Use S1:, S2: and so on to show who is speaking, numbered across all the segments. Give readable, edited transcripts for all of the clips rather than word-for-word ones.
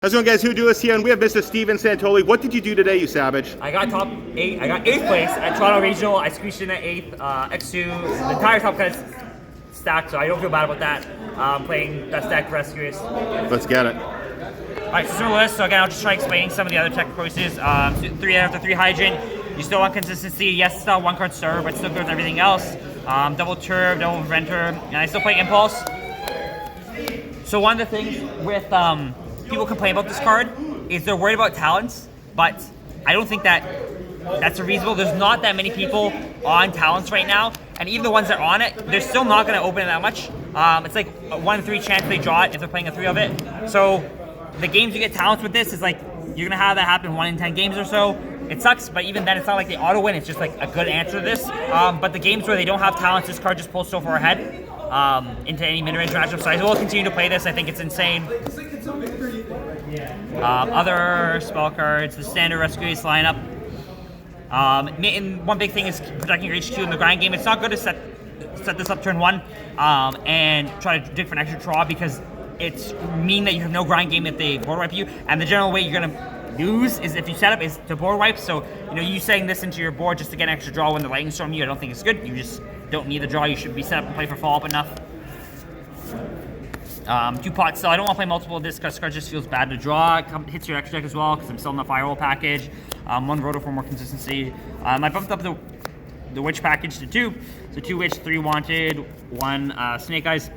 S1: How's it going, guys? Who do us here? And we have Mr. Steven Santoli. What did you do today, you savage?
S2: I got top 8. I got 8th place at Toronto Regional. I squeezed in at 8th. X2, the entire top kind of stacked, so I don't feel bad about that. Playing best deck for RescueAce.
S1: Let's get it.
S2: Alright, so similar list. So again, I'll just try explaining some of the other tech choices. 3 after 3 Hydrant. You still want consistency. Yes, it's not 1-card stir, but still good with everything else. Double Turb, double Preventer, and I still play Impulse. So one of the things with people complain about this card is they're worried about talents, but I don't think that's reasonable. There's not that many people on talents right now, and even the ones that are on it, they're still not going to open it that much. It's like a 1 in 3 chance they draw it if they're playing a 3 of it. So the games you get talents with this is like you're going to have that happen 1 in 10 games or so. It sucks, but even then it's not like they auto win. It's just like a good answer to this. But the games where they don't have talents, this card just pulls so far ahead into any mid-range matchup. So I will continue to play this. I think it's insane. Other spell cards, the standard RescueAce lineup. And one big thing is protecting your HQ in the grind game. It's not good to set this up turn 1 and try to dig for an extra draw, because it's mean that you have no grind game if they board wipe you. And the general way you're gonna lose is if you set up is to board wipe. So you setting this into your board just to get an extra draw when the lightning storm you, I don't think it's good. You just don't need the draw. You should be set up and play for follow-up enough. 2 pots, so I don't want to play multiple of this because card just feels bad to draw. It hits your extra deck as well because I'm still in the firewall package. 1 roto for more consistency. I bumped up the witch package to 2. So 2 witch, 3 wanted, 1 snake eyes.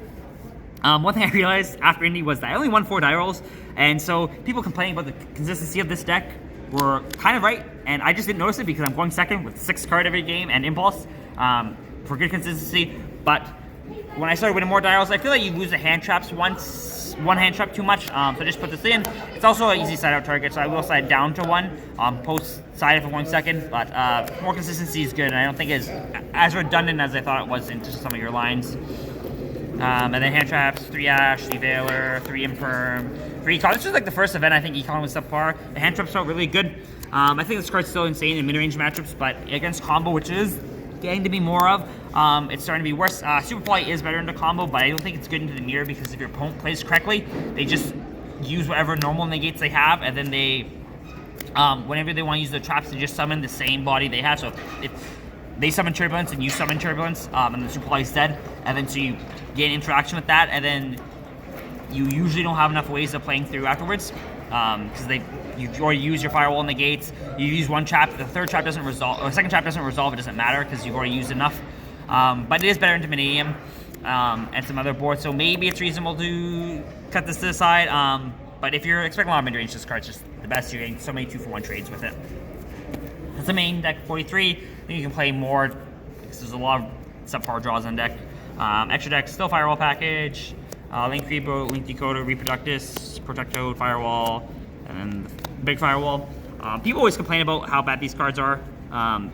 S2: One thing I realized after Indy was that I only won 4 die rolls, and so people complaining about the consistency of this deck were kind of right, and I just didn't notice it because I'm going second with 6 card every game and Impulse for good consistency. But when I started winning more die rolls, I feel like you lose the hand traps once, 1 hand trap too much, so just put this in. It's also an easy side out target, so I will side down to 1, post side it for 1 second, but more consistency is good, and I don't think it's as redundant as I thought it was into some of your lines. And then hand traps, 3 Ash, 3 Veiler, 3 Infirm, 3 Econ. This was like the first event I think Econ was subpar. The hand traps felt really good. I think this card's still insane in mid-range matchups, but against combo, which is getting to be more of, it's starting to be worse. Super Poly is better into combo, but I don't think it's good into the mirror, because if your opponent plays correctly, they just use whatever normal negates they have, and then they, whenever they want to use the traps, they just summon the same body they have. So if they summon Turbulence and you summon Turbulence, and the Super Poly is dead, and then so you gain interaction with that, and then you usually don't have enough ways of playing through afterwards, because you already use your firewall negates. You use 1 trap, the 3rd trap doesn't resolve, or the 2nd trap doesn't resolve. It doesn't matter because you've already used enough. But it is better into Minium and some other boards, so maybe it's reasonable to cut this to the side. But if you're expecting a lot of mid-range, this card's just the best. You're getting so many 2-for-1 trades with it. That's the main deck 43. I think you can play more because there's a lot of subpar draws on deck. Extra deck, still firewall package. Link Reboot, Link Decoder, Reproductus, Protectode, Firewall, and then big firewall. People always complain about how bad these cards are.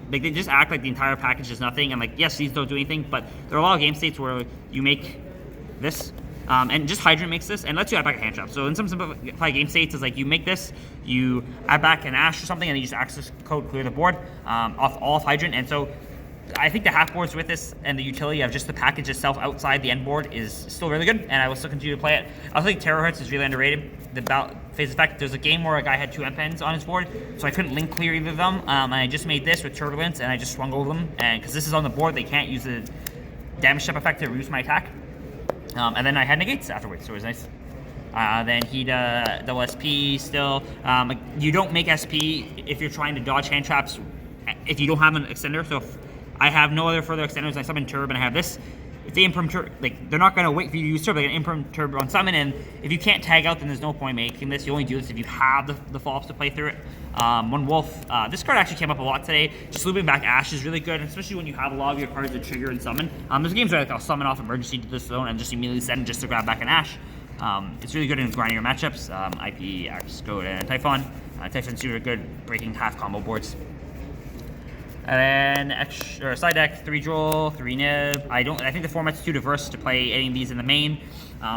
S2: They just act like the entire package is nothing, and like, yes, these don't do anything, but there are a lot of game states where you make this, and just Hydrant makes this, and lets you add back a hand trap. So in some simplified game states, it's like you make this, you add back an Ash or something, and then you just access code, clear the board off all of Hydrant. And so I think the half boards with this and the utility of just the package itself outside the end board is still really good, and I will still continue to play it. I think Terahertz is really underrated. The phase effect, there's a game where a guy had 2 M-Pens on his board, so I couldn't link clear either of them, and I just made this with Turbulence, and I just swung over them, and because this is on the board, they can't use the damage step effect to reduce my attack. And then I had negates afterwards, so it was nice. Then he double SP still. You don't make SP if you're trying to dodge hand traps if you don't have an extender. So if I have no other further extenders, I summon Turb and I have this. If they imperm Turb, like, they're not going to wait for you to use Turb, they're going to imperm Turb on summon, and if you can't tag out, then there's no point making this. You only do this if you have the follow-ups to play through it. 1 Wolf. This card actually came up a lot today. Just looping back Ash is really good, especially when you have a lot of your cards that trigger and summon. There's games where like, I'll summon off emergency to this zone and just immediately send just to grab back an Ash. It's really good in grinding your matchups. IP, Axe, Goat, and Typhon. Typhon's super good breaking half combo boards. And then side deck, 3 Droll, 3 Nib. I think the format's too diverse to play any of these in the main,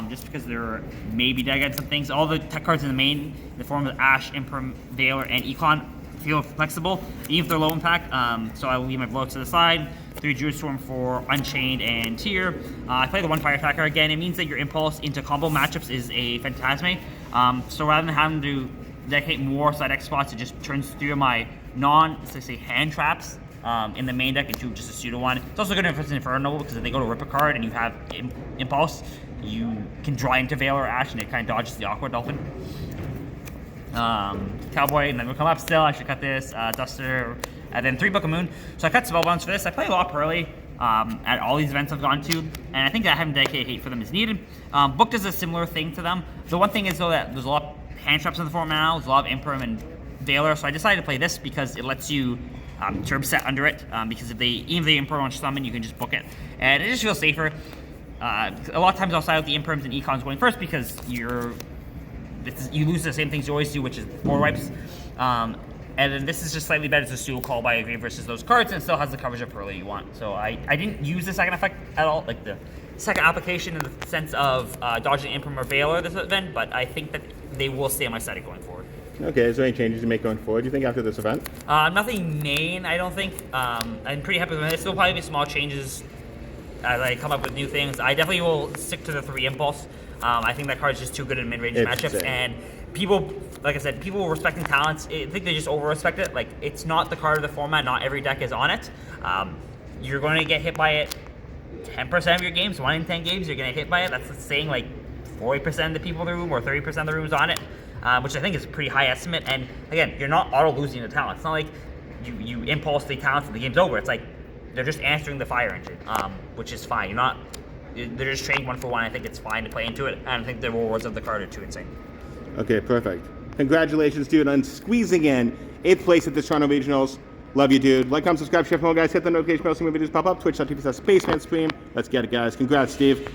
S2: just because there may be dead against some things. All the tech cards in the main, in the form of Ash, Imperm, Veiler, and Econ, feel flexible, even if they're low impact. So I will leave my blow to the side. 3 Druid Storm for Unchained and Tier. I play the 1 Fire Attacker again. It means that your Impulse into combo matchups is a Phantasme. So rather than having to dedicate more side deck spots, it just turns 3 of my hand traps in the main deck into just a pseudo one. It's also good if it's Inferno, because if they go to rip a card and you have Impulse, you can draw into Veil or Ash, and it kind of dodges the Aqua Dolphin. Cowboy, and then we'll come up still. I should cut this, Duster, and then 3 Book of Moon. So I cut Spellbounds for this. I play a lot early at all these events I've gone to, and I think that having dedicated hate for them is needed. Book does a similar thing to them. The one thing is, though, that there's a lot of hand traps in the format now. There's a lot of Imperm and Veiler, so I decided to play this because it lets you turb set under it, because even if they Imperm on summon, you can just book it. And it just feels safer. A lot of times I'll side out the Imperms and Econs going first because you lose the same things you always do, which is board wipes. And then this is just slightly better as a Steel Call by a Grave versus those cards, and it still has the coverage of early you want. So I didn't use the second effect at all, like the second application in the sense of dodging Imperm or Veiler this event, but I think that they will stay on my setting going forward.
S1: Okay, is there any changes to make going forward, do you think, after this event?
S2: Nothing main, I don't think. I'm pretty happy with it. There'll probably be small changes as I come up with new things. I definitely will stick to the 3 Impulse. I think that card's just too good in mid-range matchups, and people, like I said, people respecting talents, I think they just over-respect it. Like, it's not the card of the format, not every deck is on it. You're going to get hit by it 10% of your games, 1 in 10 games, you're going to get hit by it. That's saying like 40% of the people in the room or 30% of the room is on it, which I think is a pretty high estimate. And again, you're not auto-losing the talent. It's not like you impulse the talents and the game's over. It's like they're just answering the fire engine, which is fine. They're just trading 1 for 1. I think it's fine to play into it, and I think the rewards of the card are too insane.
S1: Okay, perfect. Congratulations, dude, on squeezing in 8th place at the Toronto Regionals. Love you, dude. Like, comment, subscribe, share, follow, guys. Hit the notification bell so when videos pop up. Twitch.tv/spaceman stream. Let's get it, guys. Congrats, Steve.